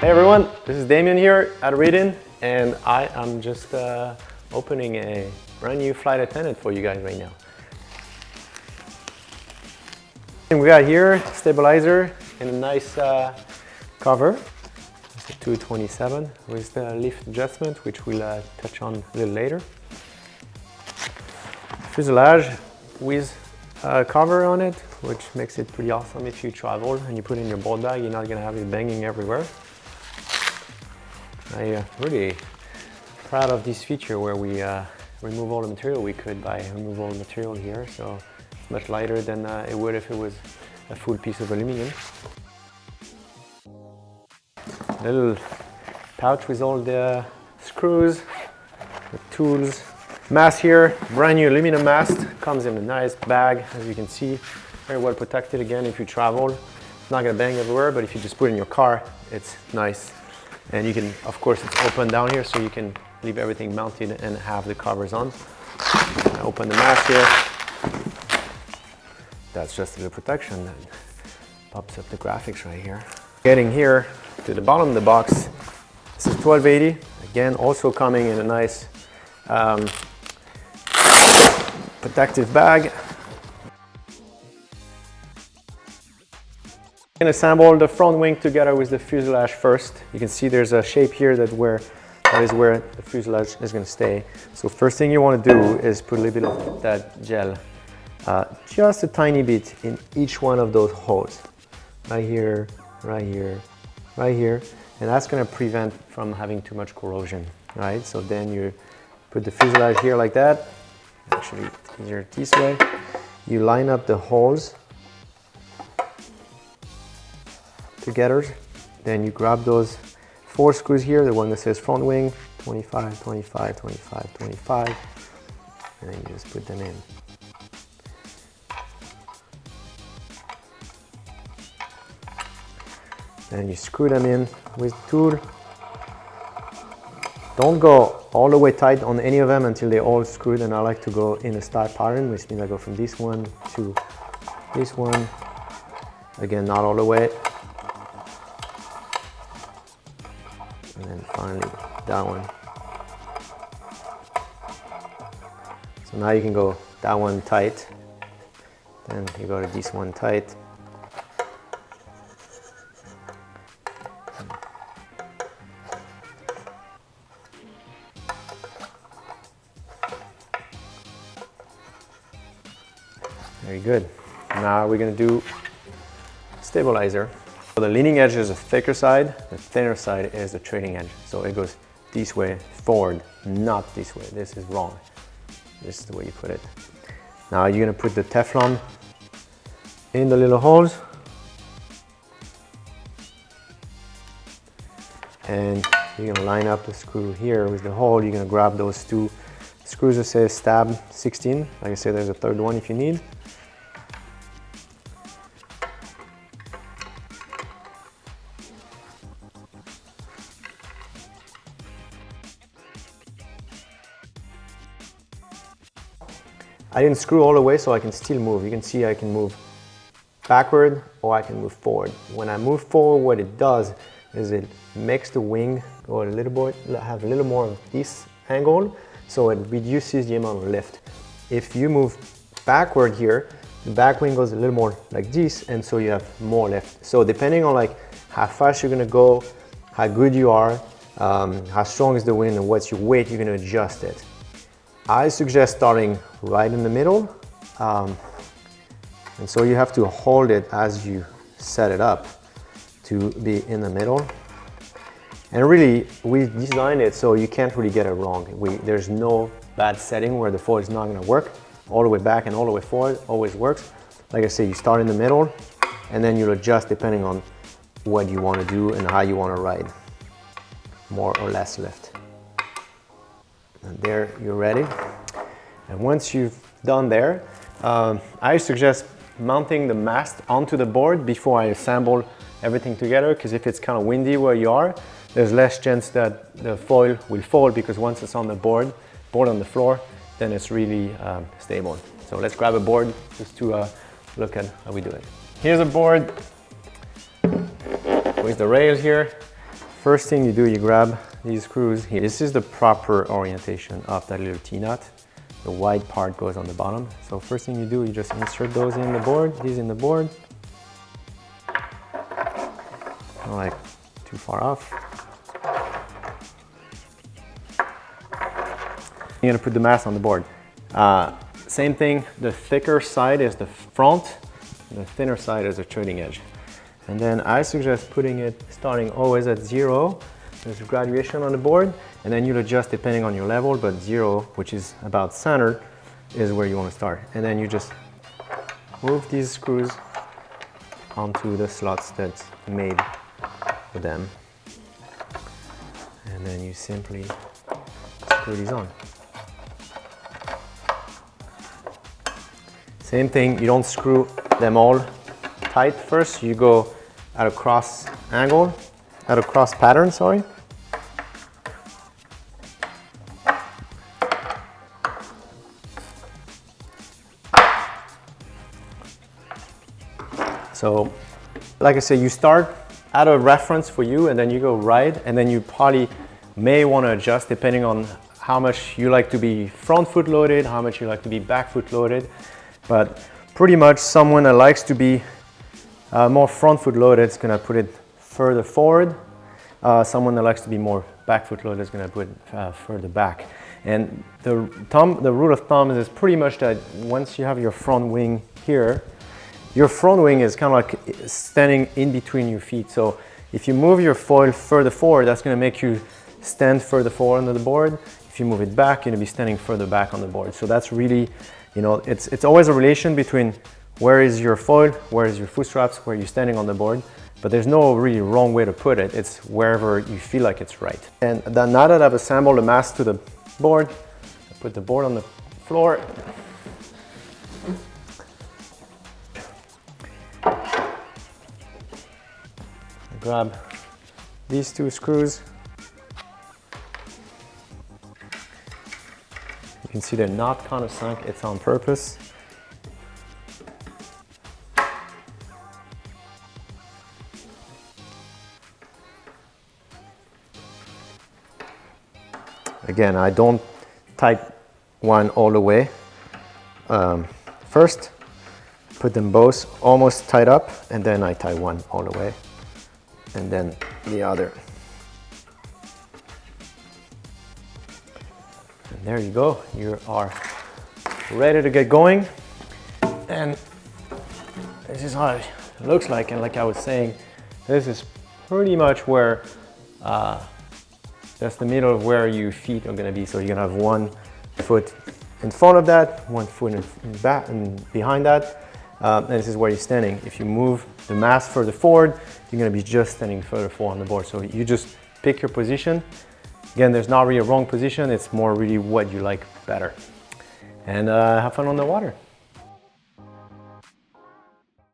Hey everyone, this is Damien here at Reedin, and I am just opening a brand new flight attendant for you guys right now. And we got here stabilizer in a nice cover. It's a 227 with the lift adjustment, which we'll touch on a little later. Fuselage with a cover on it, which makes it pretty awesome if you travel and you put it in your board bag. You're not going to have it banging everywhere. I'm really proud of this feature where we remove all the material we could by remove all the material here, so it's much lighter than it would if it was a full piece of aluminum. A little pouch with all the screws, the tools. Mast here, brand new aluminum mast, comes in a nice bag, as you can see, very well protected. Again, if you travel, it's not going to bang everywhere, but if you just put it in your car, it's nice. And you can, of course, it's open down here, so you can leave everything mounted and have the covers on. I open the mast here. That's just a little protection that pops up the graphics right here. Getting here to the bottom of the box, this is 1280. Again, also coming in a nice protective bag. I'm going to assemble the front wing together with the fuselage first. You can see there's a shape here that is where the fuselage is going to stay. So first thing you want to do is put a little bit of that gel, just a tiny bit in each one of those holes. Right here, right here, right here. And that's going to prevent from having too much corrosion, right? So then you put the fuselage here like that. Actually, it's easier this way. You line up the holes together, then you grab those 4 screws here, the one that says front wing, 25, 25, 25, 25, and then you just put them in. Then you screw them in with the tool. Don't go all the way tight on any of them until they're all screwed, and I like to go in a star pattern, which means I go from this one to this one. Again, not all the way. And then finally that one. So now you can go that one tight, then you go to this one tight. Very good. Now we're going to do stabilizer. So the leading edge is the thicker side, the thinner side is the trailing edge. So it goes this way forward, not this way. This is wrong. This is the way you put it. Now you're going to put the Teflon in the little holes. And you're going to line up the screw here with the hole. You're going to grab those 2 screws that say stab 16. Like I said, there's a third one if you need. I didn't screw all the way, so I can still move. You can see I can move backward or I can move forward. When I move forward, what it does is it makes the wing go a little bit, have a little more of this angle, so it reduces the amount of lift. If you move backward here, the back wing goes a little more like this, and so you have more lift. So depending on like how fast you're gonna go, how good you are, how strong is the wind, and what's your weight, you're gonna adjust it. I suggest starting right in the middle, and so you have to hold it as you set it up to be in the middle. And really, we designed it so you can't really get it wrong. There's no bad setting where the foil is not going to work. All the way back and all the way forward always works. Like I say, you start in the middle, and then you'll adjust depending on what you want to do and how you want to ride. More or less lift. And there, you're ready. And once you've done there, I suggest mounting the mast onto the board before I assemble everything together, because if it's kind of windy where you are, there's less chance that the foil will fall, because once it's on the board on the floor, then it's really stable. So let's grab a board just to look at how we do it. Here's a board with the rail here, first thing you do, you grab these screws here. This is the proper orientation of that little T-nut. The white part goes on the bottom. So first thing you do, you just insert those in the board, these in the board. Not like too far off. You're gonna put the mast on the board. Same thing, the thicker side is the front, the thinner side is the trailing edge. And then I suggest putting it starting always at 0. There's a graduation on the board, and then you'll adjust depending on your level, but 0, which is about center, is where you want to start. And then you just move these screws onto the slots that's made for them. And then you simply screw these on. Same thing, you don't screw them all tight first, you go at a cross angle, at a cross pattern, sorry. So, like I said, you start at a reference for you and then you go right, and then you probably may want to adjust depending on how much you like to be front foot loaded, how much you like to be back foot loaded. But pretty much someone that likes to be more front foot loaded is going to put it further forward. Someone that likes to be more back foot loaded is going to put it further back. And the rule of thumb is pretty much that once you have your front wing here, your front wing is kind of like standing in between your feet. So if you move your foil further forward, that's going to make you stand further forward on the board. If you move it back, you're going to be standing further back on the board. So that's really, you know, it's always a relation between where is your foil, where is your foot straps, where you're standing on the board. But there's no really wrong way to put it. It's wherever you feel like it's right. And then now that I've assembled the mast to the board, I put the board on the floor. I grab these two screws. You can see they're not kind of sunk, it's on purpose. Again, I don't tight one all the way. First, put them both almost tied up, and then I tie one all the way, and then the other. And there you go. You are ready to get going. And this is how it looks like. And like I was saying, this is pretty much where that's the middle of where your feet are going to be. So you're going to have one foot in front of that, one foot in back and behind that. And this is where you're standing. If you move the mast further forward, you're going to be just standing further forward on the board. So you just pick your position. Again, there's not really a wrong position. It's more really what you like better. And have fun on the water.